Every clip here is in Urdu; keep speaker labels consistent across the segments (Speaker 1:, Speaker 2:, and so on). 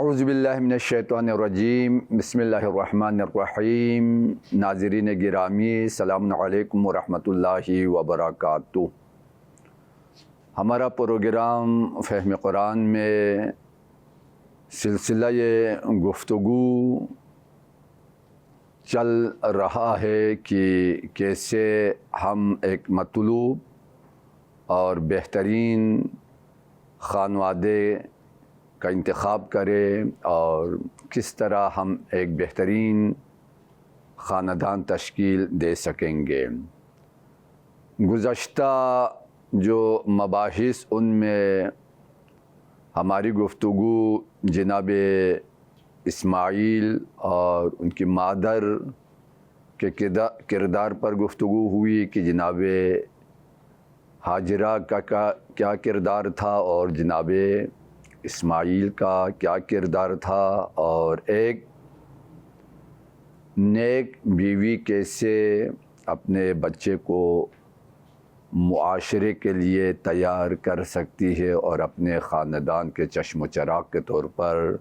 Speaker 1: اعوذ باللہ من الشیطان الرجیم، بسم اللہ الرحمن الرحیم۔ ناظرین گرامی، السلام علیکم ورحمۃ اللہ وبرکاتہ۔ ہمارا پروگرام فہم قرآن میں سلسلہ گفتگو چل رہا ہے کہ کیسے ہم ایک مطلوب اور بہترین خانوادے کا انتخاب کریں اور کس طرح ہم ایک بہترین خاندان تشکیل دے سکیں گے۔ گزشتہ جو مباحث ان میں ہماری گفتگو جناب اسماعیل اور ان کی مادر کے کردار پر گفتگو ہوئی کہ جناب ہاجرہ کا کیا کردار تھا اور جناب اسماعیل کا کیا کردار تھا، اور ایک نیک بیوی کیسے اپنے بچے کو معاشرے کے لیے تیار کر سکتی ہے اور اپنے خاندان کے چشم و چراغ کے طور پر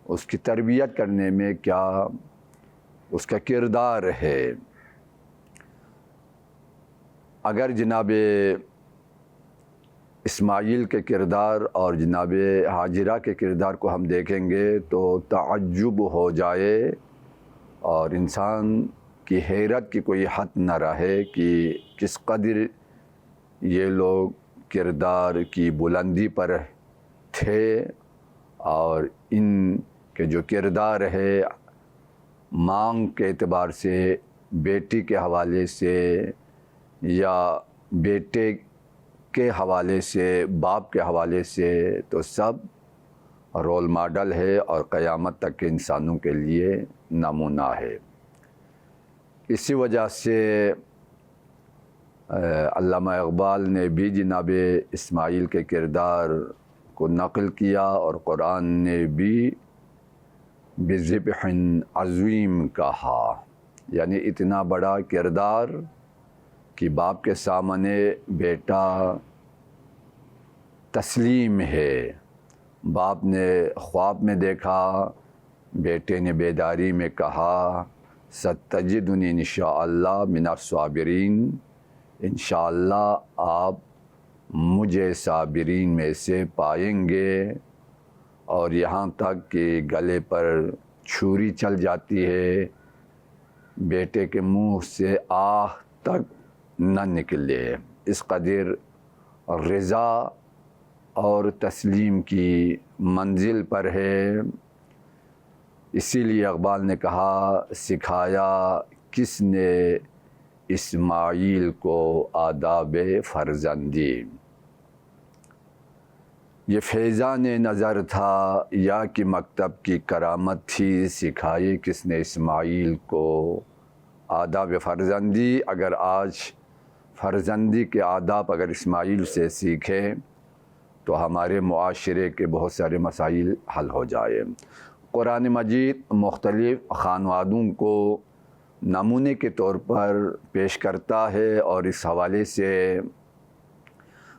Speaker 1: اس کی تربیت کرنے میں کیا اس کا کردار ہے۔ اگر جناب اسماعیل کے کردار اور جناب ہاجرہ کے کردار کو ہم دیکھیں گے تو تعجب ہو جائے اور انسان کی حیرت کی کوئی حد نہ رہے کہ کس قدر یہ لوگ کردار کی بلندی پر تھے، اور ان کے جو کردار ہے مانگ کے اعتبار سے، بیٹی کے حوالے سے یا بیٹے کے حوالے سے، باپ کے حوالے سے، تو سب رول ماڈل ہے اور قیامت تک کے انسانوں کے لیے نمونہ ہے۔ اسی وجہ سے علامہ اقبال نے بھی جناب اسماعیل کے کردار کو نقل کیا اور قرآن نے بھی بذبح عظیم کہا، یعنی اتنا بڑا کردار کہ باپ کے سامنے بیٹا تسلیم ہے۔ باپ نے خواب میں دیکھا، بیٹے نے بیداری میں کہا ستجدنی انشاءاللہ من الصابرین، انشاءاللہ آپ مجھے صابرین میں سے پائیں گے، اور یہاں تک کہ گلے پر چھری چل جاتی ہے، بیٹے کے منہ سے آہ تک نہ نکلے، اس قدر رضا اور تسلیم کی منزل پر ہے۔ اسی لیے اقبال نے کہا سکھایا کس نے اسماعیل کو آداب فرزندی، یہ فیضان نظر تھا یا کہ مکتب کی کرامت تھی، سکھائی کس نے اسماعیل کو آداب فرزندی۔ اگر آج فرزندی کے آداب اگر اسماعیل سے سیکھیں تو ہمارے معاشرے کے بہت سارے مسائل حل ہو جائے۔ قرآن مجید مختلف خانوادوں کو نمونے کے طور پر پیش کرتا ہے، اور اس حوالے سے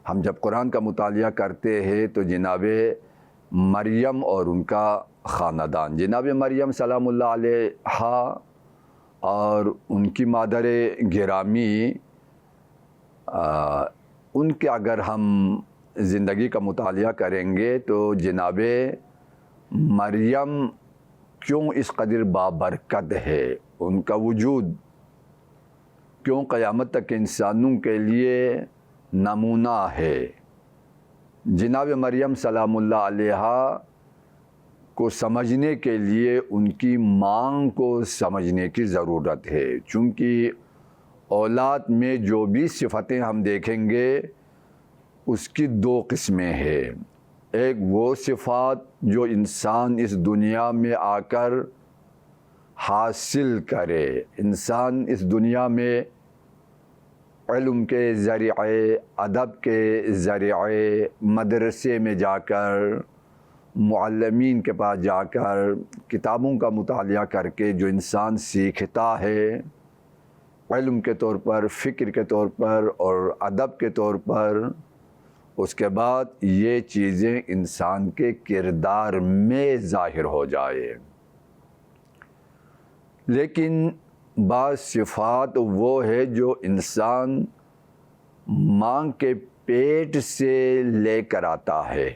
Speaker 1: ہم جب قرآن کا مطالعہ کرتے ہیں تو جناب مریم اور ان کا خاندان، جناب مریم سلام اللہ علیہا اور ان کی مادر گرامی، ان کے اگر ہم زندگی کا مطالعہ کریں گے تو جناب مریم کیوں اس قدر بابرکت ہے، ان کا وجود کیوں قیامت تک انسانوں کے لیے نمونہ ہے۔ جناب مریم سلام اللہ علیہا کو سمجھنے کے لیے ان کی مانگ کو سمجھنے کی ضرورت ہے، چونکہ اولاد میں جو بھی صفتیں ہم دیکھیں گے اس کی دو قسمیں ہیں۔ ایک وہ صفات جو انسان اس دنیا میں آ کر حاصل کرے، انسان اس دنیا میں علم کے ذریعے، ادب کے ذریعے، مدرسے میں جا کر، معلمین کے پاس جا کر، کتابوں کا مطالعہ کر کے جو انسان سیکھتا ہے، علم کے طور پر، فکر کے طور پر اور ادب کے طور پر، اس کے بعد یہ چیزیں انسان کے کردار میں ظاہر ہو جائے۔ لیکن بعض صفات وہ ہے جو انسان ماں کے پیٹ سے لے کر آتا ہے،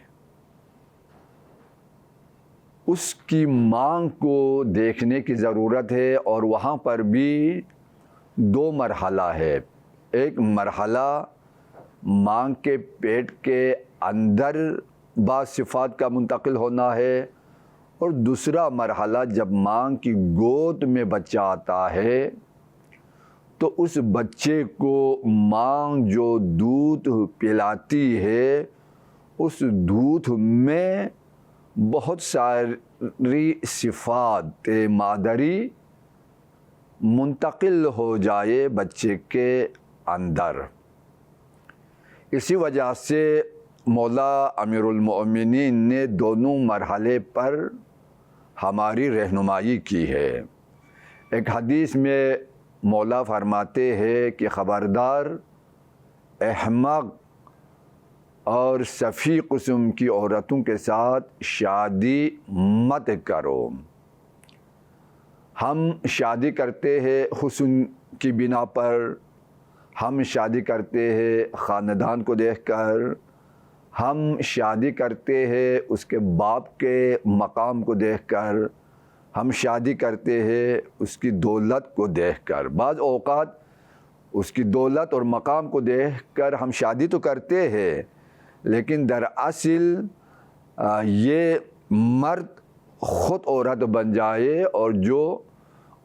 Speaker 1: اس کی ماں کو دیکھنے کی ضرورت ہے، اور وہاں پر بھی دو مرحلہ ہے۔ ایک مرحلہ ماں کے پیٹ کے اندر بعض صفات کا منتقل ہونا ہے، اور دوسرا مرحلہ جب ماں کی گود میں بچہ آتا ہے تو اس بچے کو ماں جو دودھ پلاتی ہے اس دودھ میں بہت ساری صفات مادری منتقل ہو جائے بچے کے اندر۔ اسی وجہ سے مولا امیر المؤمنین نے دونوں مرحلے پر ہماری رہنمائی کی ہے۔ ایک حدیث میں مولا فرماتے ہیں کہ خبردار احمق اور سفی قسم کی عورتوں کے ساتھ شادی مت کرو۔ ہم شادی کرتے ہیں حسن کی بنا پر، ہم شادی کرتے ہیں خاندان کو دیکھ کر، ہم شادی کرتے ہیں اس کے باپ کے مقام کو دیکھ کر، ہم شادی کرتے ہیں اس کی دولت کو دیکھ کر۔ بعض اوقات اس کی دولت اور مقام کو دیکھ کر ہم شادی تو کرتے ہیں، لیکن دراصل یہ مرد خود عورت بن جائے، اور جو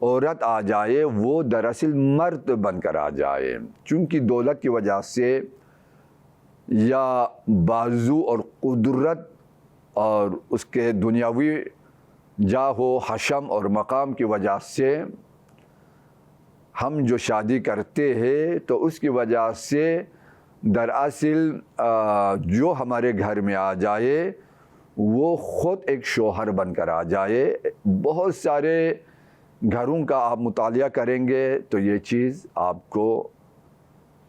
Speaker 1: عورت آ جائے وہ دراصل مرد بن کر آ جائے، چونکہ دولت کی وجہ سے یا بازو اور قدرت اور اس کے دنیاوی جاہ و حشم اور مقام کی وجہ سے ہم جو شادی کرتے ہیں تو اس کی وجہ سے دراصل جو ہمارے گھر میں آ جائے وہ خود ایک شوہر بن کر آ جائے۔ بہت سارے گھروں کا آپ مطالعہ کریں گے تو یہ چیز آپ کو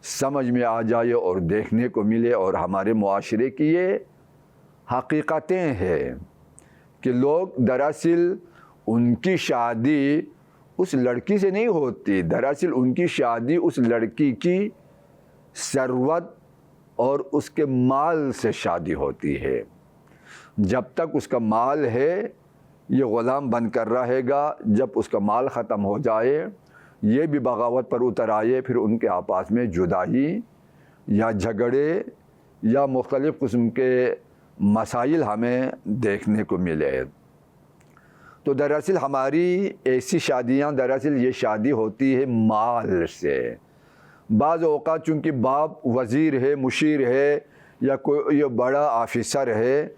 Speaker 1: سمجھ میں آ جائے اور دیکھنے کو ملے، اور ہمارے معاشرے کی یہ حقیقتیں ہیں کہ لوگ دراصل ان کی شادی اس لڑکی سے نہیں ہوتی، دراصل ان کی شادی اس لڑکی کی ثروت اور اس کے مال سے شادی ہوتی ہے۔ جب تک اس کا مال ہے یہ غلام بن کر رہے گا، جب اس کا مال ختم ہو جائے یہ بھی بغاوت پر اتر آئے، پھر ان کے آپس میں جدائی یا جھگڑے یا مختلف قسم کے مسائل ہمیں دیکھنے کو ملے۔ تو دراصل ہماری ایسی شادیاں، دراصل یہ شادی ہوتی ہے مال سے۔ بعض اوقات چونکہ باپ وزیر ہے، مشیر ہے، یا کوئی بڑا آفیسر ہے،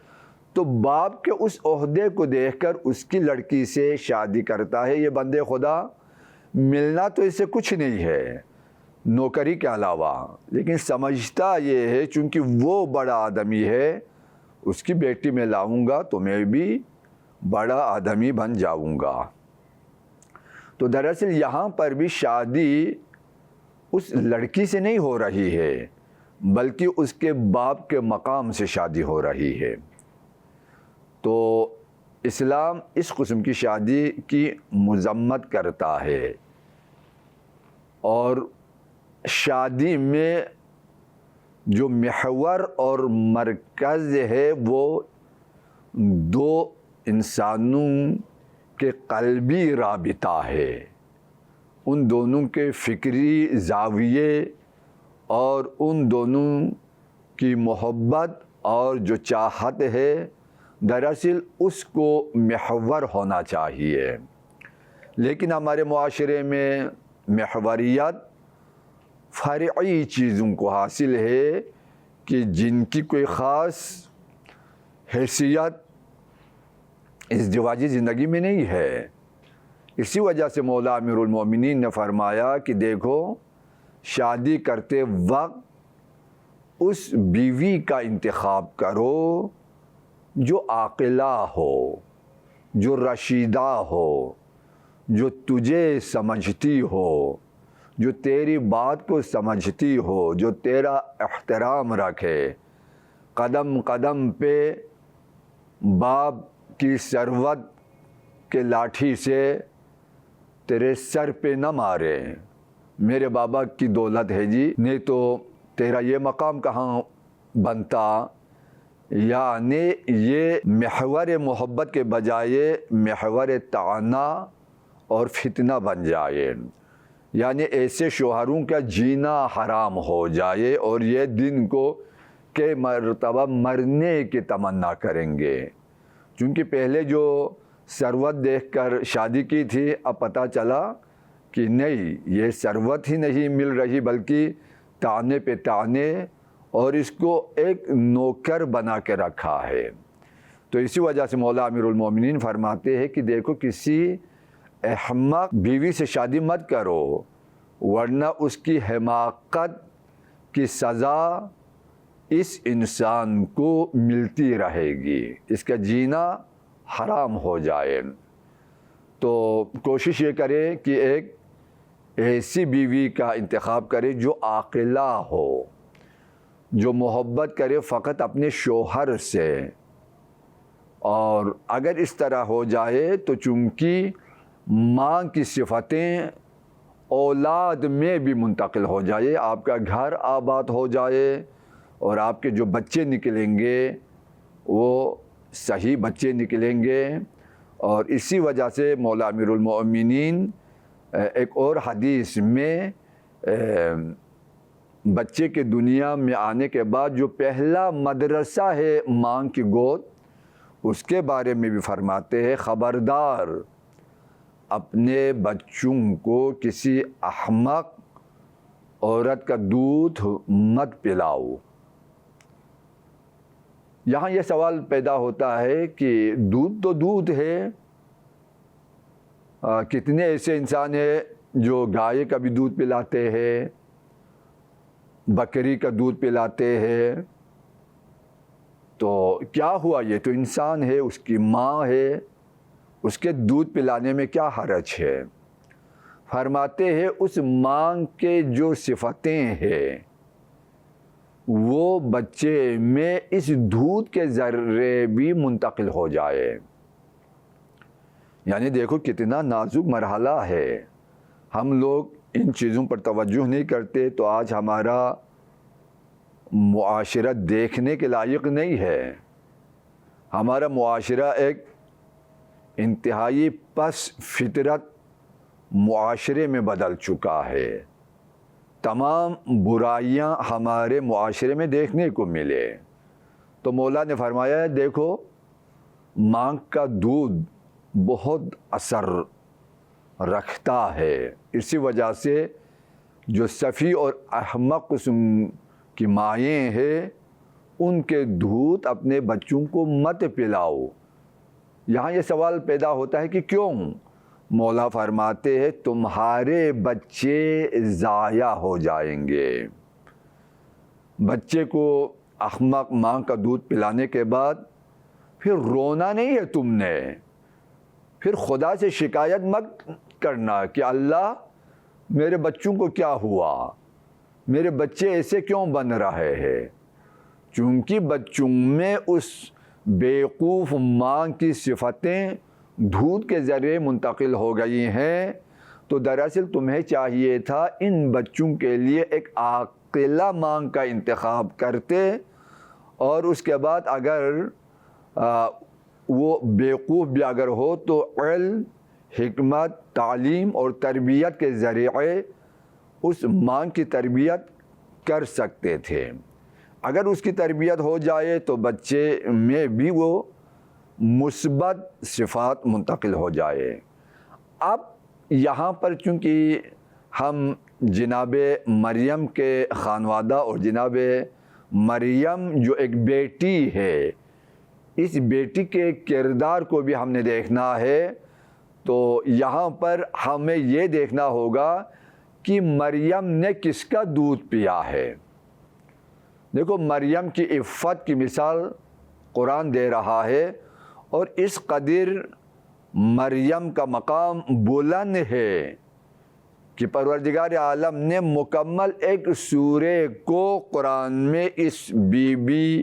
Speaker 1: تو باپ کے اس عہدے کو دیکھ کر اس کی لڑکی سے شادی کرتا ہے۔ یہ بندے خدا ملنا تو اس سے کچھ نہیں ہے نوکری کے علاوہ، لیکن سمجھتا یہ ہے چونکہ وہ بڑا آدمی ہے، اس کی بیٹی میں لاؤں گا تو میں بھی بڑا آدمی بن جاؤں گا۔ تو دراصل یہاں پر بھی شادی اس لڑکی سے نہیں ہو رہی ہے، بلکہ اس کے باپ کے مقام سے شادی ہو رہی ہے۔ تو اسلام اس قسم کی شادی کی مذمت کرتا ہے، اور شادی میں جو محور اور مرکز ہے وہ دو انسانوں کے قلبی رابطہ ہے، ان دونوں کے فکری زاویے اور ان دونوں کی محبت اور جو چاہت ہے دراصل اس کو محور ہونا چاہیے۔ لیکن ہمارے معاشرے میں محوریت فرعی چیزوں کو حاصل ہے کہ جن کی کوئی خاص حیثیت ازدواجی زندگی میں نہیں ہے۔ اسی وجہ سے مولا امیر المؤمنین نے فرمایا کہ دیکھو، شادی کرتے وقت اس بیوی کا انتخاب کرو جو عاقلہ ہو، جو رشیدہ ہو، جو تجھے سمجھتی ہو، جو تیری بات کو سمجھتی ہو، جو تیرا احترام رکھے، قدم قدم پہ باپ کی ثروت کے لاٹھی سے تیرے سر پہ نہ مارے، میرے بابا کی دولت ہے جی، نہیں تو تیرا یہ مقام کہاں بنتا۔ یعنی یہ محور محبت کے بجائے محور طعنہ اور فتنہ بن جائے، یعنی ایسے شوہروں کا جینا حرام ہو جائے اور یہ دن کو کئی مرتبہ مرنے کی تمنا کریں گے، چونکہ پہلے جو ثروت دیکھ کر شادی کی تھی، اب پتہ چلا کہ نہیں، یہ ثروت ہی نہیں مل رہی بلکہ طعنے پہ طعنے، اور اس کو ایک نوکر بنا کے رکھا ہے۔ تو اسی وجہ سے مولا امیر المومنین فرماتے ہیں کہ دیکھو، کسی احمق بیوی سے شادی مت کرو، ورنہ اس کی حماقت کی سزا اس انسان کو ملتی رہے گی، اس کا جینا حرام ہو جائے۔ تو کوشش یہ کرے کہ ایک ایسی بیوی کا انتخاب کرے جو عاقلہ ہو، جو محبت کرے فقط اپنے شوہر سے، اور اگر اس طرح ہو جائے تو چونکہ ماں کی صفتیں اولاد میں بھی منتقل ہو جائے، آپ کا گھر آباد ہو جائے اور آپ کے جو بچے نکلیں گے وہ صحیح بچے نکلیں گے۔ اور اسی وجہ سے مولا امیر المؤمنین ایک اور حدیث میں بچے کے دنیا میں آنے کے بعد جو پہلا مدرسہ ہے ماں کی گود، اس کے بارے میں بھی فرماتے ہیں، خبردار اپنے بچوں کو کسی احمق عورت کا دودھ مت پلاؤ۔ یہاں یہ سوال پیدا ہوتا ہے کہ دودھ تو دودھ ہے، کتنے ایسے انسان ہیں جو گائے کا بھی دودھ پلاتے ہیں، بکری کا دودھ پلاتے ہیں، تو کیا ہوا؟ یہ تو انسان ہے، اس کی ماں ہے، اس کے دودھ پلانے میں کیا حرج ہے؟ فرماتے ہیں اس ماں کے جو صفتیں ہیں وہ بچے میں اس دودھ کے ذریعے بھی منتقل ہو جائے۔ یعنی دیکھو کتنا نازک مرحلہ ہے، ہم لوگ ان چیزوں پر توجہ نہیں کرتے، تو آج ہمارا معاشرہ دیکھنے کے لائق نہیں ہے۔ ہمارا معاشرہ ایک انتہائی پس فطرت معاشرے میں بدل چکا ہے، تمام برائیاں ہمارے معاشرے میں دیکھنے کو ملے۔ تو مولا نے فرمایا ہے دیکھو، ماں کا دودھ بہت اثر رکھتا ہے، اسی وجہ سے جو سفی اور احمق قسم کی مائیں ہیں ان کے دودھ اپنے بچوں کو مت پلاؤ۔ یہاں یہ سوال پیدا ہوتا ہے کہ کیوں؟ مولا فرماتے ہیں تمہارے بچے ضائع ہو جائیں گے۔ بچے کو احمق ماں کا دودھ پلانے کے بعد پھر رونا نہیں ہے تم نے، پھر خدا سے شکایت مت کرنا کہ اللہ میرے بچوں کو کیا ہوا، میرے بچے ایسے کیوں بن رہے ہیں، چونکہ بچوں میں اس بیوقوف ماں کی صفتیں دودھ کے ذریعے منتقل ہو گئی ہیں۔ تو دراصل تمہیں چاہیے تھا ان بچوں کے لیے ایک عاقلہ ماں کا انتخاب کرتے، اور اس کے بعد اگر وہ بیوقوف بھی اگر ہو تو علم، حکمت، تعلیم اور تربیت کے ذریعے اس ماں کی تربیت کر سکتے تھے۔ اگر اس کی تربیت ہو جائے تو بچے میں بھی وہ مثبت صفات منتقل ہو جائے۔ اب یہاں پر چونکہ ہم جناب مریم کے خانوادہ اور جناب مریم جو ایک بیٹی ہے، اس بیٹی کے کردار کو بھی ہم نے دیکھنا ہے، تو یہاں پر ہمیں یہ دیکھنا ہوگا کہ مریم نے کس کا دودھ پیا ہے۔ دیکھو مریم کی عفت کی مثال قرآن دے رہا ہے، اور اس قدر مریم کا مقام بلند ہے کہ پروردگار عالم نے مکمل ایک سورے کو قرآن میں اس بی بی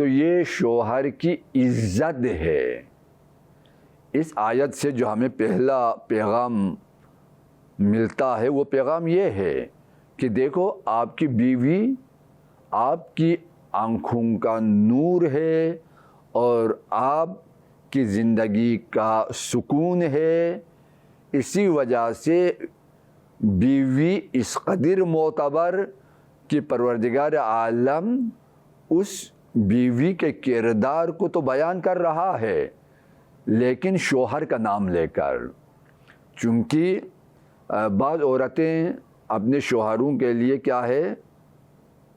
Speaker 1: تو یہ شوہر کی عزت ہے۔ اس آیت سے جو ہمیں پہلا پیغام ملتا ہے وہ پیغام یہ ہے کہ دیکھو آپ کی بیوی آپ کی آنکھوں کا نور ہے اور آپ کی زندگی کا سکون ہے۔ اسی وجہ سے بیوی اس قدر معتبر کہ پروردگار عالم اس بیوی کے کردار کو تو بیان کر رہا ہے لیکن شوہر کا نام لے کر، چونکہ بعض عورتیں اپنے شوہروں کے لیے کیا ہے،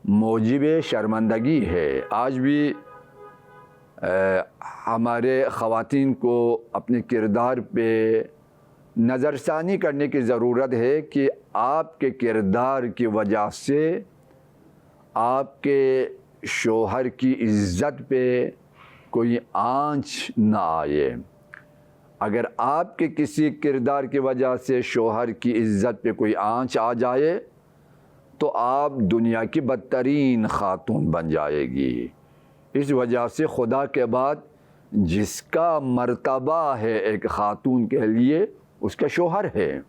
Speaker 1: موجب شرمندگی ہے۔ آج بھی ہمارے خواتین کو اپنے کردار پہ نظر ثانی کرنے کی ضرورت ہے کہ آپ کے کردار کی وجہ سے آپ کے شوہر کی عزت پہ کوئی آنچ نہ آئے۔ اگر آپ کے کسی کردار کی وجہ سے شوہر کی عزت پہ کوئی آنچ آ جائے تو آپ دنیا کی بدترین خاتون بن جائے گی۔ اس وجہ سے خدا کے بعد جس کا مرتبہ ہے ایک خاتون کے لیے اس کا شوہر ہے،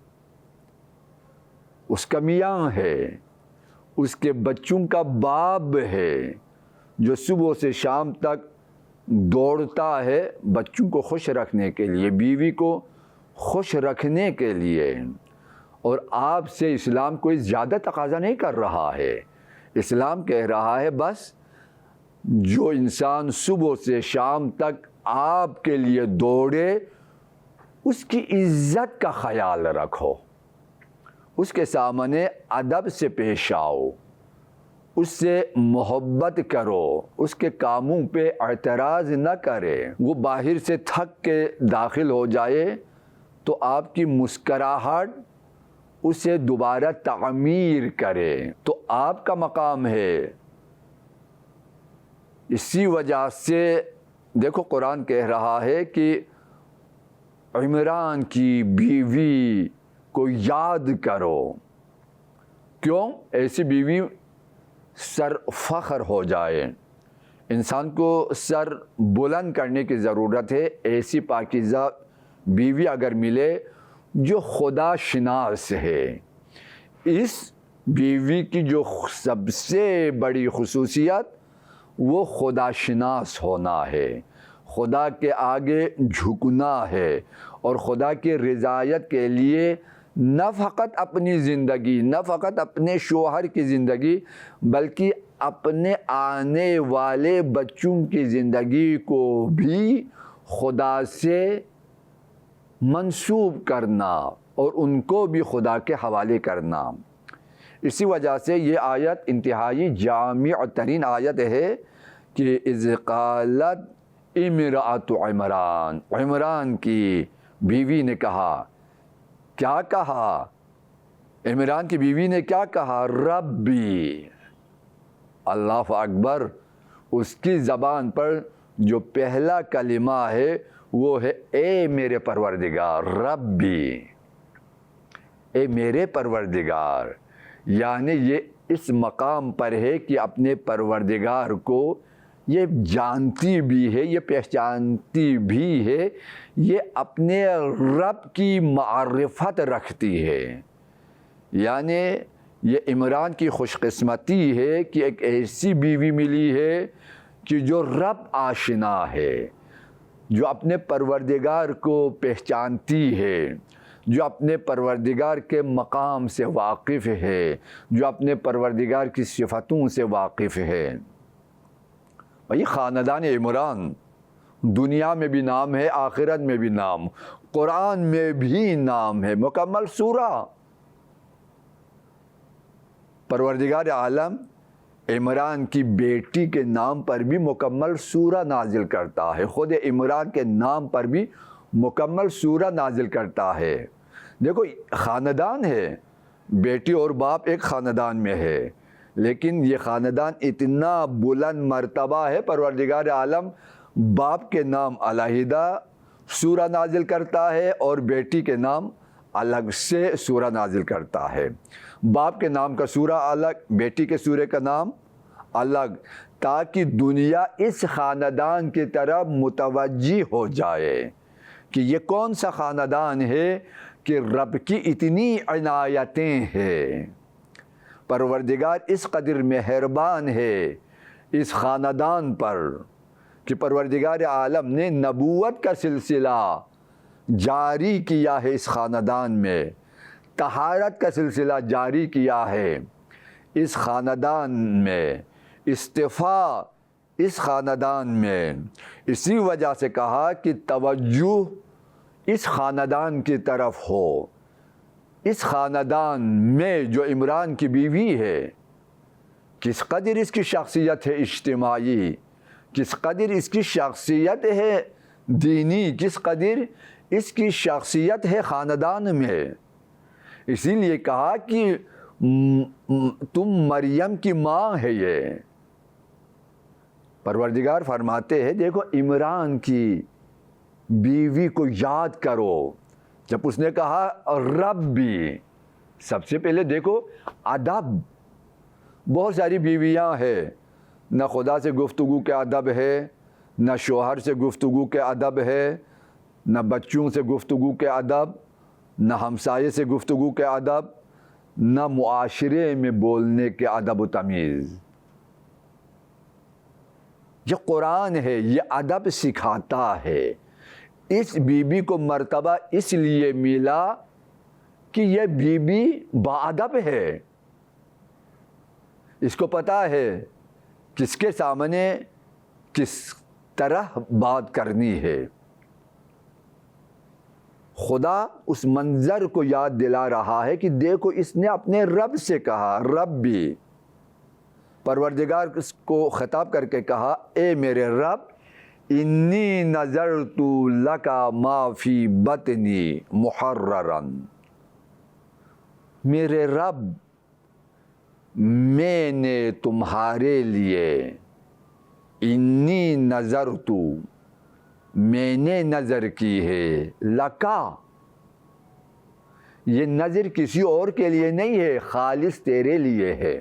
Speaker 1: اس کا میاں ہے، اس کے بچوں کا باپ ہے، جو صبح سے شام تک دوڑتا ہے بچوں کو خوش رکھنے کے لیے، بیوی کو خوش رکھنے کے لیے۔ اور آپ سے اسلام کوئی زیادہ تقاضا نہیں کر رہا ہے۔ اسلام کہہ رہا ہے بس جو انسان صبح سے شام تک آپ کے لیے دوڑے اس کی عزت کا خیال رکھو، اس کے سامنے ادب سے پیش آؤ، اس سے محبت کرو، اس کے کاموں پہ اعتراض نہ کرے۔ وہ باہر سے تھک کے داخل ہو جائے تو آپ کی مسکراہٹ اسے دوبارہ تعمیر کرے، تو آپ کا مقام ہے۔ اسی وجہ سے دیکھو قرآن کہہ رہا ہے کہ عمران کی بیوی کو یاد کرو۔ کیوں؟ ایسی بیوی سر فخر ہو جائے۔ انسان کو سر بلند کرنے کی ضرورت ہے۔ ایسی پاکیزہ بیوی اگر ملے جو خدا شناس ہے۔ اس بیوی کی جو سب سے بڑی خصوصیت وہ خدا شناس ہونا ہے، خدا کے آگے جھکنا ہے اور خدا کی رضایت کے لیے نہ فقط اپنی زندگی، نہ فقط اپنے شوہر کی زندگی، بلکہ اپنے آنے والے بچوں کی زندگی کو بھی خدا سے منسوب کرنا اور ان کو بھی خدا کے حوالے کرنا۔ اسی وجہ سے یہ آیت انتہائی جامع ترین آیت ہے کہ اذ قالت امرأۃ عمران، عمران کی بیوی نے کہا، کیا کہا؟ عمران کی بیوی نے کیا کہا؟ ربی، اللہ اکبر۔ اس کی زبان پر جو پہلا کلمہ ہے وہ ہے اے میرے پروردگار، ربی، اے میرے پروردگار۔ یعنی یہ اس مقام پر ہے کہ اپنے پروردگار کو یہ جانتی بھی ہے، یہ پہچانتی بھی ہے، یہ اپنے رب کی معرفت رکھتی ہے۔ یعنی یہ عمران کی خوش قسمتی ہے کہ ایک ایسی بیوی ملی ہے کہ جو رب آشنا ہے، جو اپنے پروردگار کو پہچانتی ہے، جو اپنے پروردگار کے مقام سے واقف ہے، جو اپنے پروردگار کی صفتوں سے واقف ہے۔ بھائی خاندان عمران دنیا میں بھی نام ہے، آخرت میں بھی نام، قرآن میں بھی نام ہے، مکمل سورہ۔ پروردگار عالم عمران کی بیٹی کے نام پر بھی مکمل سورہ نازل کرتا ہے، خود عمران کے نام پر بھی مکمل سورہ نازل کرتا ہے۔ دیکھو خاندان ہے، بیٹی اور باپ ایک خاندان میں ہے، لیکن یہ خاندان اتنا بلند مرتبہ ہے، پروردگار عالم باپ کے نام علیحدہ سورہ نازل کرتا ہے اور بیٹی کے نام الگ سے سورہ نازل کرتا ہے۔ باپ کے نام کا سورہ الگ، بیٹی کے سورے کا نام الگ، تاکہ دنیا اس خاندان کی طرف متوجہ ہو جائے کہ یہ کون سا خاندان ہے کہ رب کی اتنی عنایتیں ہیں، پروردگار اس قدر مہربان ہے اس خاندان پر کہ پروردگار عالم نے نبوت کا سلسلہ جاری کیا ہے اس خاندان میں، طہارت کا سلسلہ جاری کیا ہے اس خاندان میں، استفاء اس خاندان میں۔ اسی وجہ سے کہا کہ توجہ اس خاندان کی طرف ہو۔ اس خاندان میں جو عمران کی بیوی ہے، کس قدر اس کی شخصیت ہے اجتماعی، کس قدر اس کی شخصیت ہے دینی، کس قدر اس کی شخصیت ہے خاندان میں۔ اسی لیے کہا کہ تم مریم کی ماں ہے۔ یہ پروردگار فرماتے ہیں دیکھو عمران کی بیوی کو یاد کرو، جب اس نے کہا ربی، سب سے پہلے دیکھو ادب۔ بہت ساری بیویاں ہیں، نہ خدا سے گفتگو کے ادب ہے، نہ شوہر سے گفتگو کے ادب ہے، نہ بچوں سے گفتگو کے ادب، نہ ہمسائے سے گفتگو کے ادب، نہ معاشرے میں بولنے کے ادب و تمیز۔ یہ قرآن ہے، یہ ادب سکھاتا ہے۔ اس بی بی کو مرتبہ اس لیے ملا کہ یہ بی بی باادب ہے، اس کو پتہ ہے کس کے سامنے کس طرح بات کرنی ہے۔ خدا اس منظر کو یاد دلا رہا ہے کہ دیکھو اس نے اپنے رب سے کہا ربی، پروردگار کو خطاب کر کے کہا اے میرے رب انی نذرت لک ما فی بطنی محررا، میرے رب میں نے تمہارے لیے، انی نذرت میں نے نظر کی ہے، لکا یہ نظر کسی اور کے لیے نہیں ہے، خالص تیرے لیے ہے۔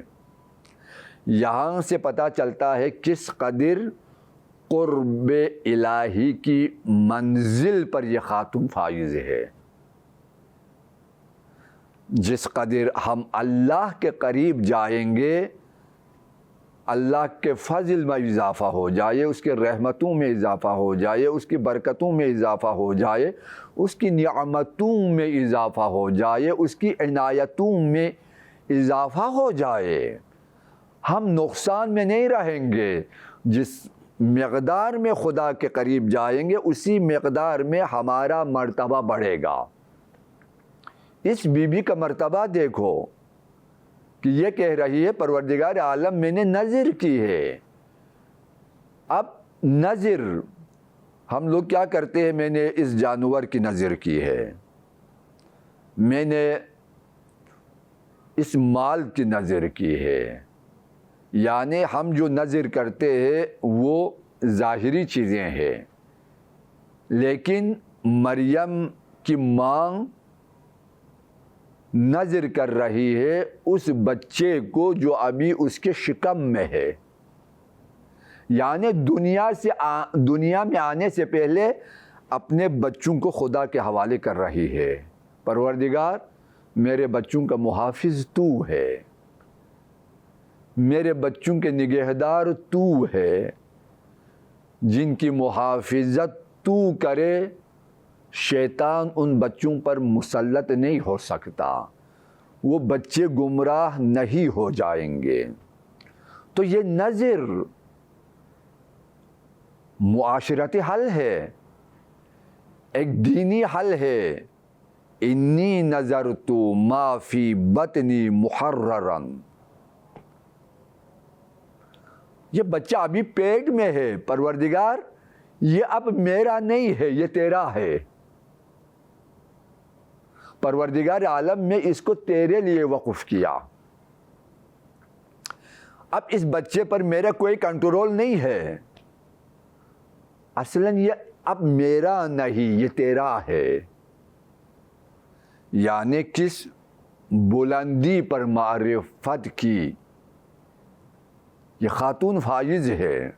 Speaker 1: یہاں سے پتہ چلتا ہے کس قدر قرب الہی کی منزل پر یہ خاتون فائز ہے۔ جس قدر ہم اللہ کے قریب جائیں گے، اللہ کے فضل میں اضافہ ہو جائے، اس کے رحمتوں میں اضافہ ہو جائے، اس کی برکتوں میں اضافہ ہو جائے، اس کی نعمتوں میں اضافہ ہو جائے، اس کی عنایتوں میں اضافہ ہو جائے، ہم نقصان میں نہیں رہیں گے۔ جس مقدار میں خدا کے قریب جائیں گے اسی مقدار میں ہمارا مرتبہ بڑھے گا۔ اس بی بی کا مرتبہ دیکھو کہ یہ کہہ رہی ہے پروردگار عالم میں نے نظر کی ہے۔ اب نظر ہم لوگ کیا کرتے ہیں، میں نے اس جانور کی نظر کی ہے، میں نے اس مال کی نظر کی ہے، یعنی ہم جو نظر کرتے ہیں وہ ظاہری چیزیں ہیں، لیکن مریم کی ماں نظر کر رہی ہے اس بچے کو جو ابھی اس کے شکم میں ہے، یعنی دنیا میں آنے سے پہلے اپنے بچوں کو خدا کے حوالے کر رہی ہے۔ پروردگار میرے بچوں کا محافظ تو ہے، میرے بچوں کے نگہدار تو ہے، جن کی محافظت تو کرے شیطان ان بچوں پر مسلط نہیں ہو سکتا، وہ بچے گمراہ نہیں ہو جائیں گے۔ تو یہ نظر معاشرتی حل ہے، ایک دینی حل ہے۔ انی نذرت ما فی بطنی محررا، یہ بچہ ابھی پیٹ میں ہے، پروردگار یہ اب میرا نہیں ہے، یہ تیرا ہے۔ پروردگار عالم میں اس کو تیرے لیے وقف کیا۔ اب اس بچے پر میرا کوئی کنٹرول نہیں ہے، اصلاً یہ اب میرا نہیں، یہ تیرا ہے۔ یعنی کس بلندی پر معرفت کی یہ خاتون فائز ہے،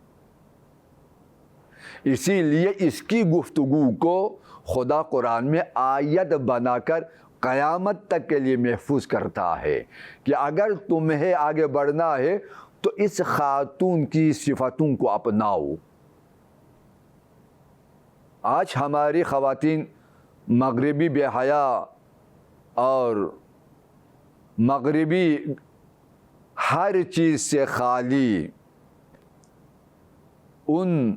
Speaker 1: اسی لیے اس کی گفتگو کو خدا قرآن میں آیت بنا کر قیامت تک کے لیے محفوظ کرتا ہے کہ اگر تمہیں آگے بڑھنا ہے تو اس خاتون کی صفتوں کو اپناؤ۔ آج ہماری خواتین مغربی بے حیا اور مغربی ہر چیز سے خالی ان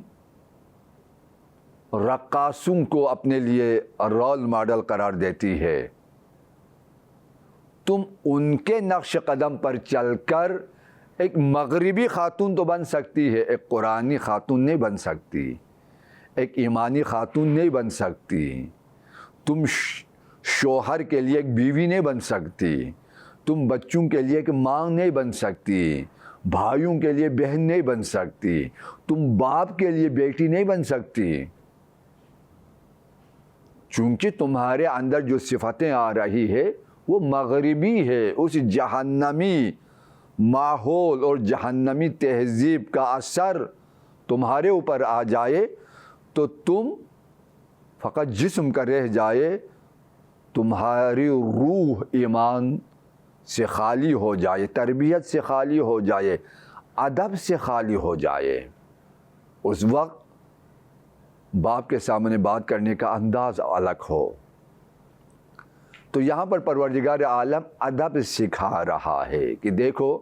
Speaker 1: رقاصوں کو اپنے لیے رول ماڈل قرار دیتی ہے۔ تم ان کے نقش قدم پر چل کر ایک مغربی خاتون تو بن سکتی ہے، ایک قرآنی خاتون نہیں بن سکتی، ایک ایمانی خاتون نہیں بن سکتی۔ تم شوہر کے لیے ایک بیوی نہیں بن سکتی، تم بچوں کے لیے ایک ماں نہیں بن سکتی، بھائیوں کے لیے بہن نہیں بن سکتی، تم باپ کے لیے بیٹی نہیں بن سکتی، چونکہ تمہارے اندر جو صفتیں آ رہی ہے وہ مغربی ہے۔ اس جہنمی ماحول اور جہنمی تہذیب کا اثر تمہارے اوپر آ جائے تو تم فقط جسم کا رہ جائے، تمہاری روح ایمان سے خالی ہو جائے، تربیت سے خالی ہو جائے، ادب سے خالی ہو جائے۔ اس وقت باپ کے سامنے بات کرنے کا انداز الگ ہو۔ تو یہاں پر پروردگار عالم ادب سکھا رہا ہے کہ دیکھو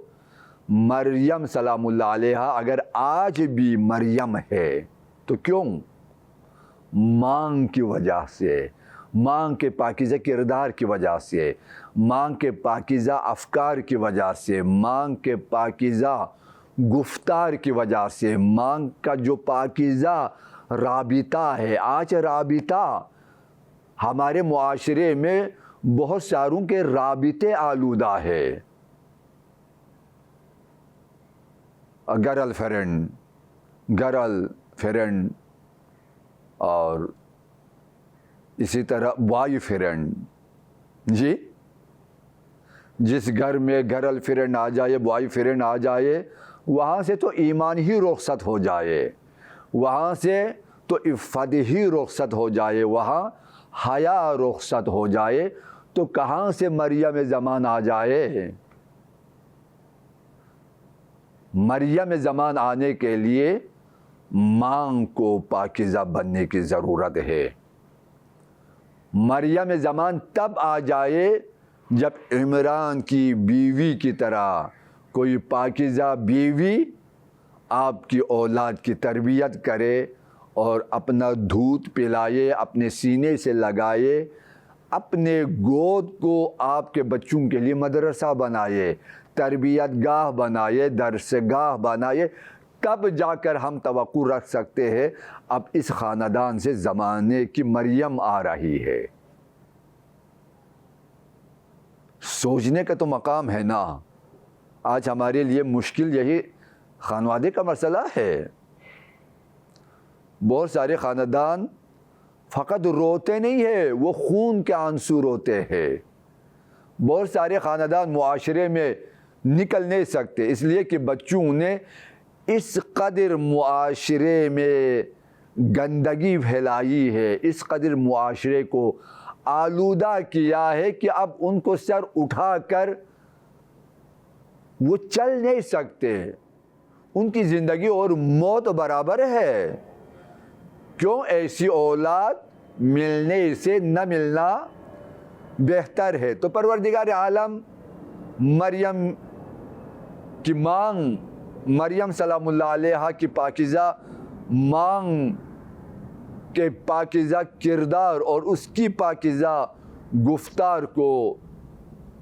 Speaker 1: مریم سلام اللہ علیہ اگر آج بھی مریم ہے تو کیوں؟ ماں کی وجہ سے، ماں کے پاکیزہ کردار کی وجہ سے، ماں کے پاکیزہ افکار کی وجہ سے، ماں کے پاکیزہ گفتار کی وجہ سے، ماں کا جو پاکیزہ رابطہ ہے۔ آج رابطہ ہمارے معاشرے میں بہت ساروں کے رابطے آلودہ ہے، گرل فرینڈ اور اسی طرح بوائے فرینڈ۔ جی، جس گھر میں گرل فرینڈ آ جائے، بوائے فرینڈ آ جائے، وہاں سے تو ایمان ہی رخصت ہو جائے، وہاں سے تو عفت ہی رخصت ہو جائے، وہاں حیا رخصت ہو جائے، تو کہاں سے مریم زمان آ جائے؟ مریم زمان آنے کے لیے ماں کو پاکیزہ بننے کی ضرورت ہے۔ مریم زمان تب آ جائے جب عمران کی بیوی کی طرح کوئی پاکیزہ بیوی آپ کی اولاد کی تربیت کرے اور اپنا دودھ پلائے، اپنے سینے سے لگائے، اپنے گود کو آپ کے بچوں کے لیے مدرسہ بنائے، تربیت گاہ بنائے، درس گاہ بنائے، تب جا کر ہم توقع رکھ سکتے ہیں اب اس خاندان سے زمانے کی مریم آ رہی ہے۔ سوچنے کا تو مقام ہے نا۔ آج ہمارے لیے مشکل یہی خانوادے کا مسئلہ ہے۔ بہت سارے خاندان فقط روتے نہیں ہیں، وہ خون کے آنسو روتے ہیں۔ بہت سارے خاندان معاشرے میں نکل نہیں سکتے، اس لیے کہ بچوں نے اس قدر معاشرے میں گندگی پھیلائی ہے، اس قدر معاشرے کو آلودہ کیا ہے کہ اب ان کو سر اٹھا کر وہ چل نہیں سکتے۔ ان کی زندگی اور موت برابر ہے۔ کیوں؟ ایسی اولاد ملنے سے نہ ملنا بہتر ہے۔ تو پروردگار عالم مریم کی مانگ، مریم سلام اللہ علیہ کی پاکیزہ مانگ کے پاکیزہ کردار اور اس کی پاکیزہ گفتار کو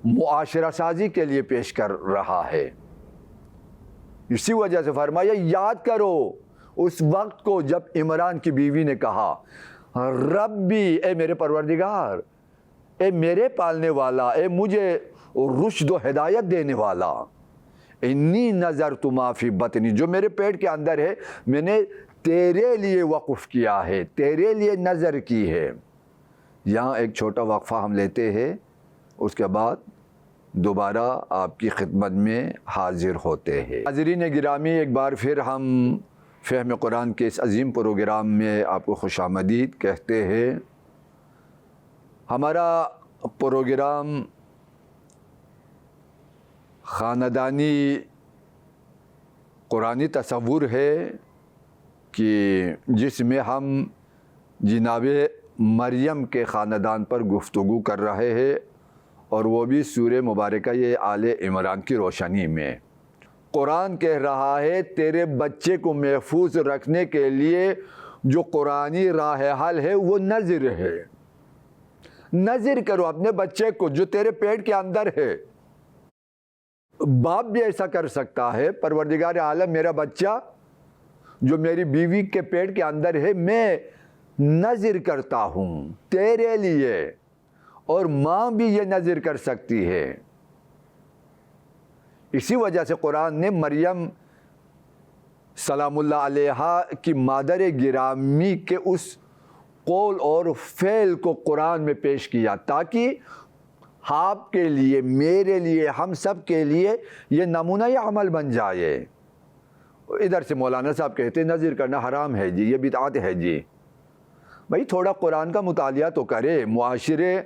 Speaker 1: معاشرہ سازی کے لیے پیش کر رہا ہے۔ اسی وجہ سے فرمایا یاد کرو اس وقت کو جب عمران کی بیوی نے کہا ربی، اے میرے پروردگار، اے میرے پالنے والا، اے مجھے رشد و ہدایت دینے والا، انی نظرت ما فی بطنی، جو میرے پیٹ کے اندر ہے میں نے تیرے لیے وقف کیا ہے، تیرے لیے نظر کی ہے۔ یہاں ایک چھوٹا وقفہ ہم لیتے ہیں، اس کے بعد دوبارہ آپ کی خدمت میں حاضر ہوتے ہیں۔ حاضرین گرامی، ایک بار پھر ہم فہم قرآن کے اس عظیم پروگرام میں آپ کو خوش آمدید کہتے ہیں۔ ہمارا پروگرام خاندانی قرآنی تصور ہے کہ جس میں ہم جناب مریم کے خاندان پر گفتگو کر رہے ہیں، اور وہ بھی سورہ مبارکہ یہ آل عمران کی روشنی میں۔ قرآن کہہ رہا ہے تیرے بچے کو محفوظ رکھنے کے لیے جو قرآنی راہ حل ہے وہ نذر ہے۔ نذر کرو اپنے بچے کو جو تیرے پیٹ کے اندر ہے۔ باپ بھی ایسا کر سکتا ہے، پروردگار عالم میرا بچہ جو میری بیوی کے پیٹ کے اندر ہے میں نذر کرتا ہوں تیرے لیے، اور ماں بھی یہ نذر کر سکتی ہے۔ اسی وجہ سے قرآن نے مریم سلام اللہ علیہا کی مادر گرامی کے اس قول اور فعل کو قرآن میں پیش کیا تاکہ آپ کے لیے، میرے لیے، ہم سب کے لیے یہ نمونہ عمل بن جائے۔ ادھر سے مولانا صاحب کہتے ہیں نذر کرنا حرام ہے جی، یہ بدعت ہے جی۔ بھائی تھوڑا قرآن کا مطالعہ تو کرے۔ معاشرے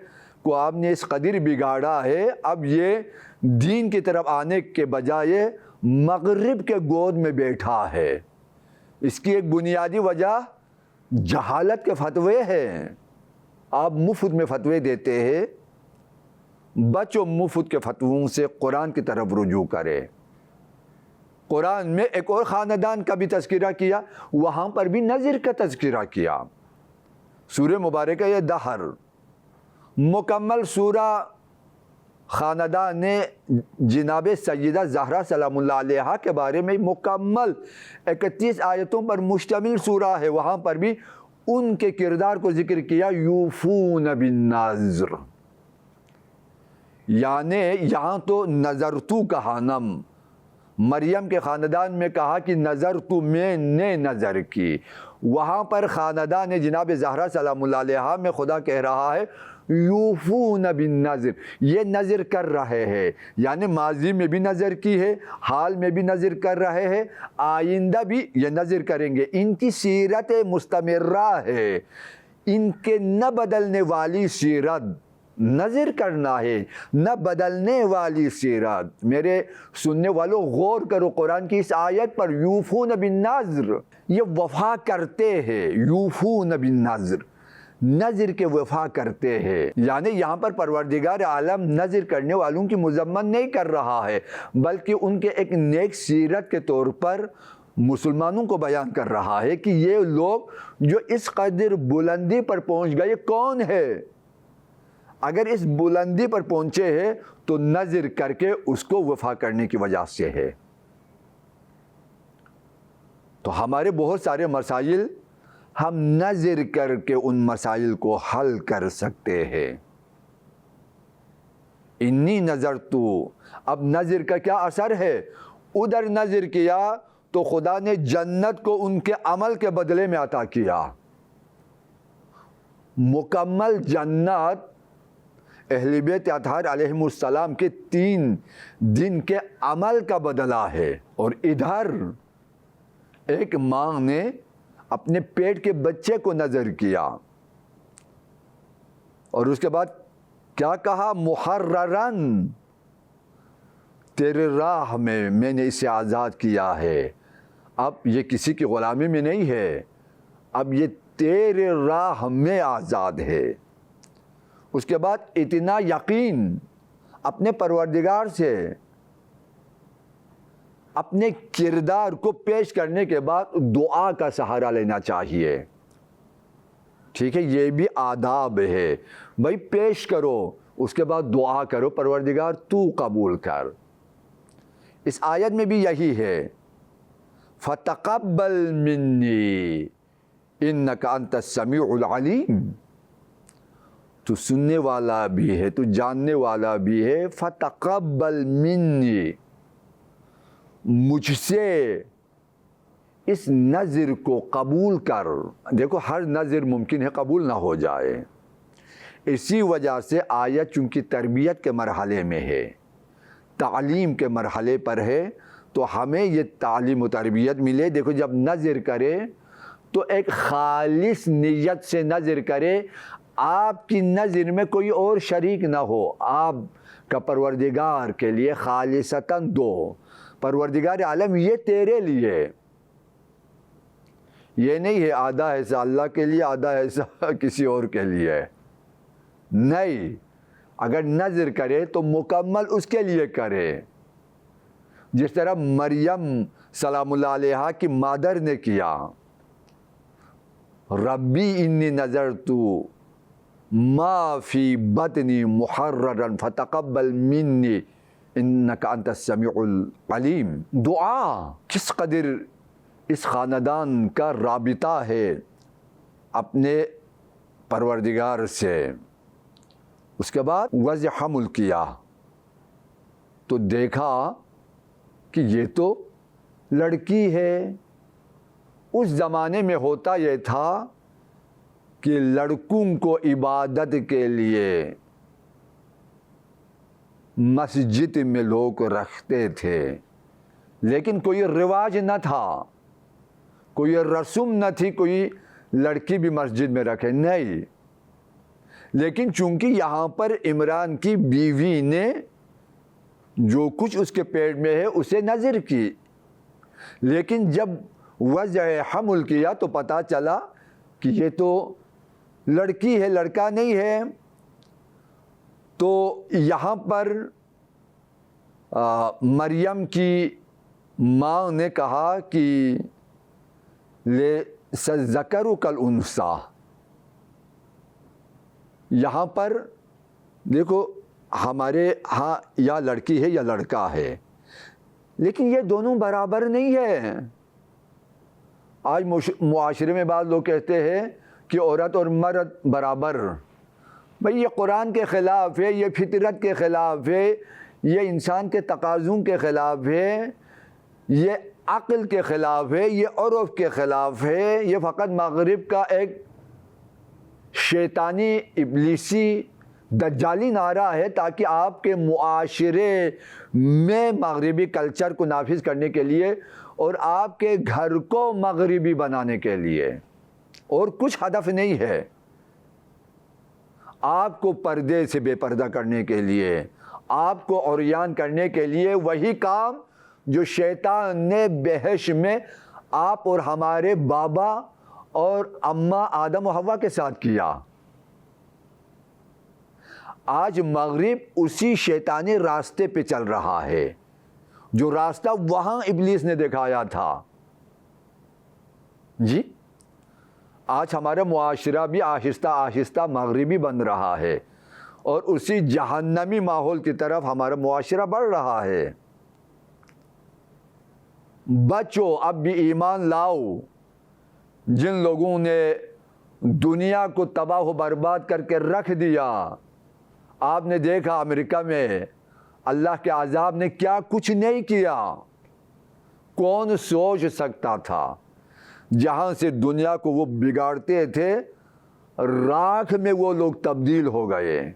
Speaker 1: کو آپ نے اس قدر بگاڑا ہے، اب یہ دین کی طرف آنے کے بجائے مغرب کے گود میں بیٹھا ہے۔ اس کی ایک بنیادی وجہ جہالت کے فتوے ہیں۔ آپ مفت میں فتوے دیتے ہیں، بچوں مفت کے فتووں سے قرآن کی طرف رجوع کرے۔ قرآن میں ایک اور خاندان کا بھی تذکرہ کیا، وہاں پر بھی نذر کا تذکرہ کیا۔ سورہ مبارکہ یہ دہر مکمل سورہ خاندان جناب سیدہ زہرا سلام اللہ علیہا کے بارے میں مکمل 31 آیتوں پر مشتمل سورہ ہے۔ وہاں پر بھی ان کے کردار کو ذکر کیا، یوفون بالنذر، یعنی یہاں تو نظرتو کہا نم، مریم کے خاندان میں کہا کہ نظرتو، میں نے نظر کی۔ وہاں پر خاندان جناب زہرا سلام اللہ علیہا میں خدا کہہ رہا ہے یوفون بالنذر، یہ نذر کر رہے ہیں، یعنی ماضی میں بھی نذر کی ہے، حال میں بھی نذر کر رہے ہیں، آئندہ بھی یہ نذر کریں گے۔ ان کی سیرت مستمرہ ہے، ان کے نہ بدلنے والی سیرت، نذر کرنا ہے نہ بدلنے والی سیرت۔ میرے سننے والوں غور کرو قرآن کی اس آیت پر، یوفون بالنذر، یہ وفا کرتے ہیں، یوفون بالنذر، نذر کے وفا کرتے ہیں۔ یعنی یہاں پر پروردگار عالم نذر کرنے والوں کی مذمت نہیں کر رہا ہے، بلکہ ان کے ایک نیک سیرت کے طور پر مسلمانوں کو بیان کر رہا ہے کہ یہ لوگ جو اس قدر بلندی پر پہنچ گئے کون ہے۔ اگر اس بلندی پر پہنچے ہیں تو نذر کر کے اس کو وفا کرنے کی وجہ سے ہے۔ تو ہمارے بہت سارے مسائل ہم نذر کر کے ان مسائل کو حل کر سکتے ہیں۔ انی نذرتو، اب نذر کا کیا اثر ہے؟ ادھر نذر کیا تو خدا نے جنت کو ان کے عمل کے بدلے میں عطا کیا۔ مکمل جنت اہل بیت اطہار علیہم السلام کے 3 دن کے عمل کا بدلہ ہے، اور ادھر ایک ماں نے اپنے پیٹ کے بچے کو نذر کیا، اور اس کے بعد کیا کہا؟ محررن، تیرے راہ میں نے اسے آزاد کیا ہے۔ اب یہ کسی کی غلامی میں نہیں ہے، اب یہ تیرے راہ میں آزاد ہے۔ اس کے بعد اتنا یقین اپنے پروردگار سے، اپنے کردار کو پیش کرنے کے بعد دعا کا سہارا لینا چاہیے۔ ٹھیک ہے، یہ بھی آداب ہے، بھائی پیش کرو، اس کے بعد دعا کرو، پروردگار تو قبول کر۔ اس آیت میں بھی یہی ہے، فَتَقَبَّلْ مِنِّي إِنَّكَ أَنْتَ السَّمِيعُ الْعَلِيمُ، تو سننے والا بھی ہے، تو جاننے والا بھی ہے۔ فَتَقَبَّلْ مِنِّي، مجھ سے اس نذر کو قبول کر۔ دیکھو ہر نذر ممکن ہے قبول نہ ہو جائے، اسی وجہ سے آیت چونکہ تربیت کے مرحلے میں ہے، تعلیم کے مرحلے پر ہے تو ہمیں یہ تعلیم و تربیت ملے. دیکھو جب نظر کرے تو ایک خالص نیت سے نظر کرے, آپ کی نظر میں کوئی اور شریک نہ ہو, آپ کا پروردگار کے لیے خالصتاً دو. پروردگار عالم یہ تیرے لیے, یہ نہیں ہے آدھا حصہ اللہ کے لیے آدھا حصہ کسی اور کے لیے. نہیں, اگر نظر کرے تو مکمل اس کے لیے کرے. جس طرح مریم سلام اللہ علیہا کی مادر نے کیا, ربی انی نظرت ما فی بطنی محررا فتقبل منی انک انت السمیع العلیم. دعا کس قدر اس خاندان کا رابطہ ہے اپنے پروردگار سے. اس کے بعد وضع حمل کیا تو دیکھا کہ یہ تو لڑکی ہے. اس زمانے میں ہوتا یہ تھا کہ لڑکوں کو عبادت کے لیے مسجد میں لوگ رکھتے تھے, لیکن کوئی رواج نہ تھا, کوئی رسم نہ تھی کوئی لڑکی بھی مسجد میں رکھے, نہیں. لیکن چونکہ یہاں پر عمران کی بیوی نے جو کچھ اس کے پیٹ میں ہے اسے نظر کی, لیکن جب وضع حمل کیا تو پتہ چلا کہ یہ تو لڑکی ہے, لڑکا نہیں ہے. تو یہاں پر مریم کی ماں نے کہا کہ لِلذَّكَرُ كَالْأُنثىٰ. یہاں پر دیکھو ہمارے ہاں یا لڑکی ہے یا لڑکا ہے, لیکن یہ دونوں برابر نہیں ہے. آج معاشرے میں بعض لوگ کہتے ہیں کہ عورت اور مرد برابر. بھئی یہ قرآن کے خلاف ہے, یہ فطرت کے خلاف ہے, یہ انسان کے تقاضوں کے خلاف ہے, یہ عقل کے خلاف ہے, یہ عرف کے خلاف ہے. یہ فقط مغرب کا ایک شیطانی ابلیسی دجالی نعرہ ہے تاکہ آپ کے معاشرے میں مغربی کلچر کو نافذ کرنے کے لیے اور آپ کے گھر کو مغربی بنانے کے لیے, اور کچھ ہدف نہیں ہے. آپ کو پردے سے بے پردہ کرنے کے لیے, آپ کو عریان کرنے کے لیے وہی کام جو شیطان نے بحش میں آپ اور ہمارے بابا اور اماں آدم و حوا کے ساتھ کیا. آج مغرب اسی شیطانی راستے پہ چل رہا ہے جو راستہ وہاں ابلیس نے دکھایا تھا. جی آج ہمارا معاشرہ بھی آہستہ آہستہ مغربی بن رہا ہے اور اسی جہنمی ماحول کی طرف ہمارا معاشرہ بڑھ رہا ہے. بچو اب بھی ایمان لاؤ. جن لوگوں نے دنیا کو تباہ و برباد کر کے رکھ دیا, آپ نے دیکھا امریکہ میں اللہ کے عذاب نے کیا کچھ نہیں کیا. کون سوچ سکتا تھا جہاں سے دنیا کو وہ بگاڑتے تھے راکھ میں وہ لوگ تبدیل ہو گئے.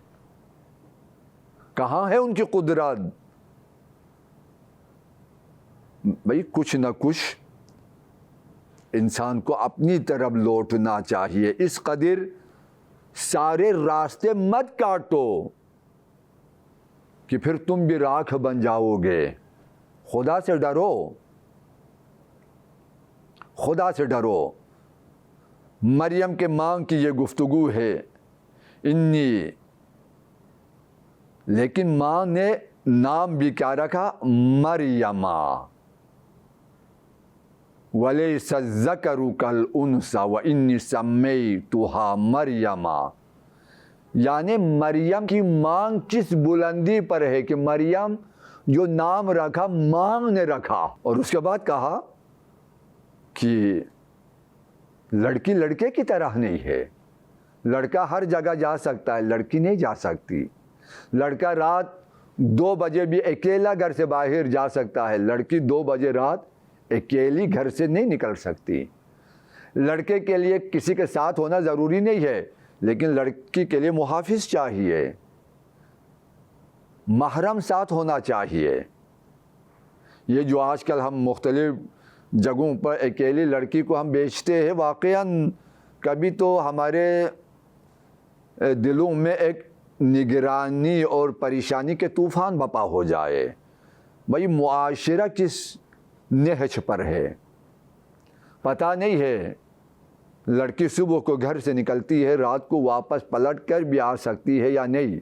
Speaker 1: کہاں ہے ان کی قدرت؟ بھئی کچھ نہ کچھ انسان کو اپنی طرف لوٹنا چاہیے. اس قدر سارے راستے مت کاٹو کہ پھر تم بھی راکھ بن جاؤ گے. خدا سے ڈرو, خدا سے ڈرو. مریم کے ماں کی یہ گفتگو ہے انی, لیکن ماں نے نام بھی کیا رکھا؟ مریمہ. وَلَيْسَ الذَّكَرُ كَالْأُنثىٰ وَإِنِّي سَمَّيْتُهَا مَرْيَمَا. یعنی مریم کی ماں کس بلندی پر ہے کہ مریم جو نام رکھا ماں نے رکھا. اور اس کے بعد کہا کہ لڑکی لڑکے کی طرح نہیں ہے. لڑکا ہر جگہ جا سکتا ہے, لڑکی نہیں جا سکتی. لڑکا رات 2 بجے بھی اکیلا گھر سے باہر جا سکتا ہے, لڑکی 2 بجے رات اکیلی گھر سے نہیں نکل سکتی. لڑکے کے لیے کسی کے ساتھ ہونا ضروری نہیں ہے, لیکن لڑکی کے لیے محافظ چاہیے. محرم ساتھ ہونا چاہیے۔ یہ جو آج کل ہم مختلف جگہوں پر اکیلی لڑکی کو ہم بیچتے ہیں، واقعاً کبھی تو ہمارے دلوں میں ایک نگرانی اور پریشانی کے طوفان بپا ہو جائے۔ بھائی معاشرہ کس نہج پر ہے؟ پتہ نہیں ہے، لڑکی صبح کو گھر سے نکلتی ہے، رات کو واپس پلٹ کر بھی آ سکتی ہے یا نہیں۔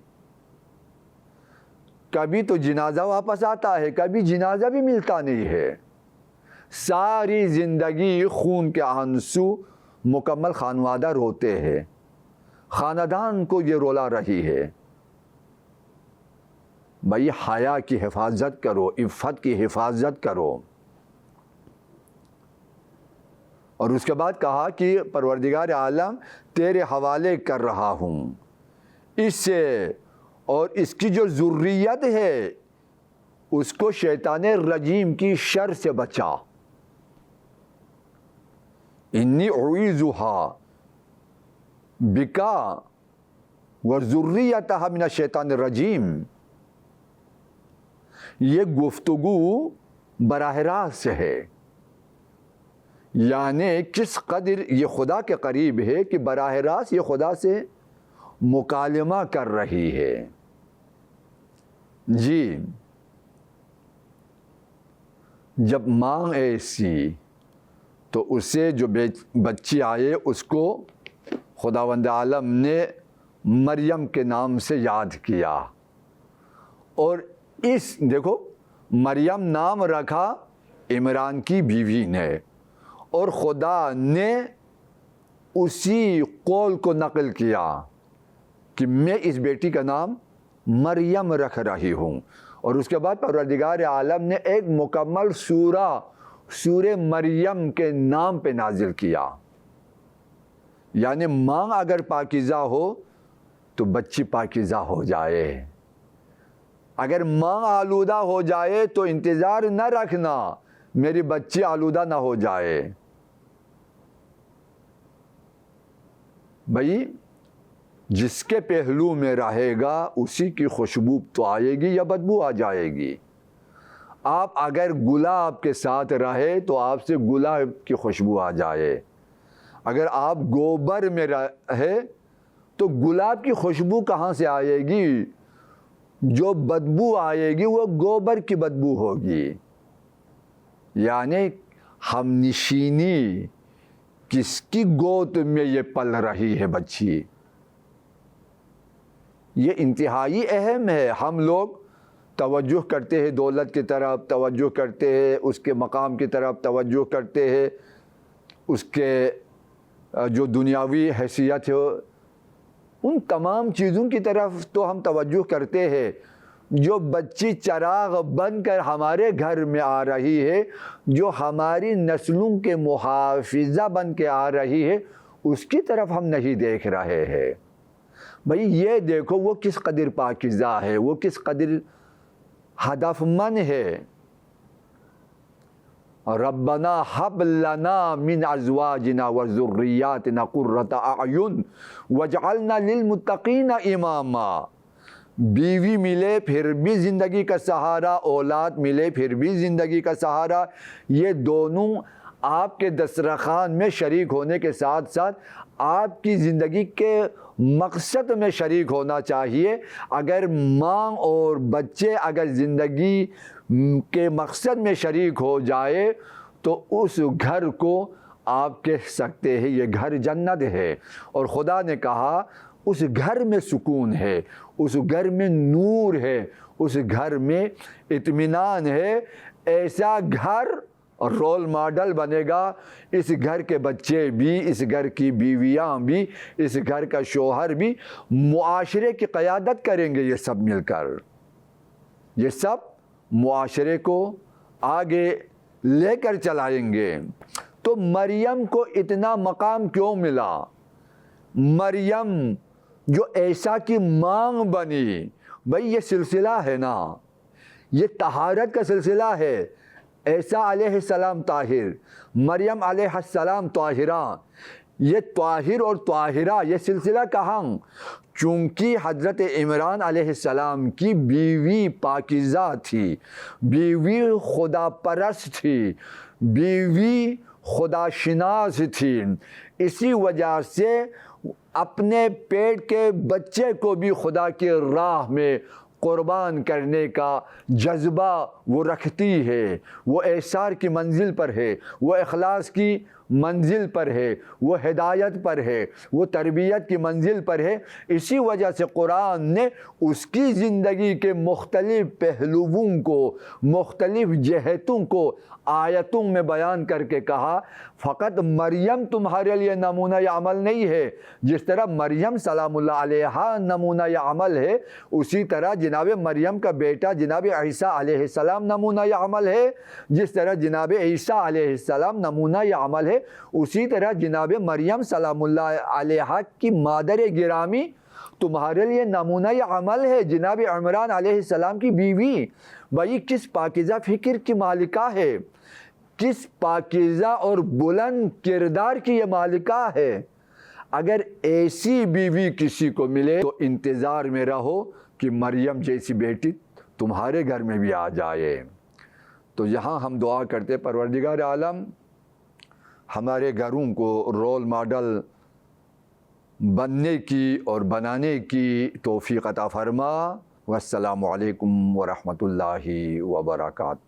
Speaker 1: کبھی تو جنازہ واپس آتا ہے، کبھی جنازہ بھی ملتا نہیں ہے۔ ساری زندگی خون کے آنسو مکمل خانوادہ روتے ہیں، خاندان کو یہ رولا رہی ہے۔ بھائی حیا کی حفاظت کرو، عفت کی حفاظت کرو۔ اور اس کے بعد کہا کہ پروردگار عالم تیرے حوالے کر رہا ہوں اس سے، اور اس کی جو ذریت ہے اس کو شیطان رجیم کی شر سے بچا۔ انی اعیذھا بکا وذریتھا من الشیطان الرجیم۔ یہ گفتگو براہ راست ہے، یعنی کس قدر یہ خدا کے قریب ہے کہ براہ راست یہ خدا سے مکالمہ کر رہی ہے۔ جی، جب ماں ایسی تو اسے جو بچی آئے اس کو خداوند عالم نے مریم کے نام سے یاد کیا، اور دیکھو مریم نام رکھا عمران کی بیوی نے، اور خدا نے اسی قول کو نقل کیا کہ میں اس بیٹی کا نام مریم رکھ رہی ہوں۔ اور اس کے بعد پروردگار عالم نے ایک مکمل سورہ مریم کے نام پہ نازل کیا۔ یعنی ماں اگر پاکیزہ ہو تو بچی پاکیزہ ہو جائے، اگر ماں آلودہ ہو جائے تو انتظار نہ رکھنا میری بچی آلودہ نہ ہو جائے۔ بھائی جس کے پہلو میں رہے گا اسی کی خوشبو تو آئے گی یا بدبو آ جائے گی۔ آپ اگر گلاب کے ساتھ رہے تو آپ سے گلاب کی خوشبو آ جائے، اگر آپ گوبر میں رہے تو گلاب کی خوشبو کہاں سے آئے گی؟ جو بدبو آئے گی وہ گوبر کی بدبو ہوگی۔ یعنی ہم نشینی کس کی گود میں یہ پل رہی ہے بچی، یہ انتہائی اہم ہے۔ ہم لوگ توجہ کرتے ہیں دولت کی طرف، توجہ کرتے ہیں اس کے مقام کی طرف، توجہ کرتے ہیں اس کے جو دنیاوی حیثیت ہے، ان تمام چیزوں کی طرف تو ہم توجہ کرتے ہیں۔ جو بچی چراغ بن کر ہمارے گھر میں آ رہی ہے، جو ہماری نسلوں کے محافظہ بن کے آ رہی ہے، اس کی طرف ہم نہیں دیکھ رہے ہیں۔ بھئی یہ دیکھو وہ کس قدر پاکیزہ ہے، وہ کس قدر ہدف مند ہے۔ ربنا هب لنا من ازواجنا وذریاتنا قرۃ اعین واجعلنا للمتقین اماما۔ بیوی ملے پھر بھی زندگی کا سہارا، اولاد ملے پھر بھی زندگی کا سہارا، یہ دونوں آپ کے دسترخوان میں شریک ہونے کے ساتھ ساتھ آپ کی زندگی کے مقصد میں شریک ہونا چاہیے۔ اگر ماں اور بچے اگر زندگی کے مقصد میں شریک ہو جائے تو اس گھر کو آپ کہہ سکتے ہیں یہ گھر جنت ہے۔ اور خدا نے کہا اس گھر میں سکون ہے، اس گھر میں نور ہے، اس گھر میں اطمینان ہے۔ ایسا گھر رول ماڈل بنے گا، اس گھر کے بچے بھی، اس گھر کی بیویاں بھی، اس گھر کا شوہر بھی معاشرے کی قیادت کریں گے۔ یہ سب مل کر یہ سب معاشرے کو آگے لے کر چلائیں گے۔ تو مریم کو اتنا مقام کیوں ملا؟ مریم جو عیسیٰ کی ماں بنی، بھئی یہ سلسلہ ہے نا، یہ طہارت کا سلسلہ ہے۔ عیسیٰ علیہ السلام طاہر، مریم علیہ السلام طاہرہ، یہ طاہر اور طاہرہ یہ سلسلہ کہاں؟ چونکہ حضرت عمران علیہ السلام کی بیوی پاکیزہ تھی، بیوی خدا پرست تھی، بیوی خدا شناس تھی، اسی وجہ سے اپنے پیٹ کے بچے کو بھی خدا کی راہ میں قربان کرنے کا جذبہ وہ رکھتی ہے، وہ احسار کی منزل پر ہے، وہ اخلاص کی منزل پر ہے، وہ ہدایت پر ہے، وہ تربیت کی منزل پر ہے۔ اسی وجہ سے قرآن نے اس کی زندگی کے مختلف پہلوؤں کو، مختلف جہتوں کو آیتوں میں بیان کر کے کہا فقط مریم تمہارے لیے نمونہ عمل نہیں ہے، جس طرح مریم سلام اللہ علیہا نمونہ عمل ہے، اسی طرح جناب مریم کا بیٹا جناب عیسیٰ علیہ السلام نمونہ عمل ہے، جس طرح جناب عیسیٰ علیہ السلام نمونہ عمل ہے، اسی طرح جناب مریم سلام اللہ علیہا کی مادر گرامی تمہارے لیے نمونہ عمل ہے، جناب عمران علیہ السلام کی بیوی۔ بھائی کس پاکیزہ فکر کی مالکہ ہے، کس پاکیزہ اور بلند کردار کی یہ مالکہ ہے۔ اگر ایسی بیوی کسی کو ملے تو انتظار میں رہو کہ مریم جیسی بیٹی تمہارے گھر میں بھی آ جائے۔ تو یہاں ہم دعا کرتے پروردگار عالم ہمارے گھروں کو رول ماڈل بننے کی اور بنانے کی توفیق عطا فرما۔ والسلام علیکم ورحمۃ اللہ وبرکاتہ۔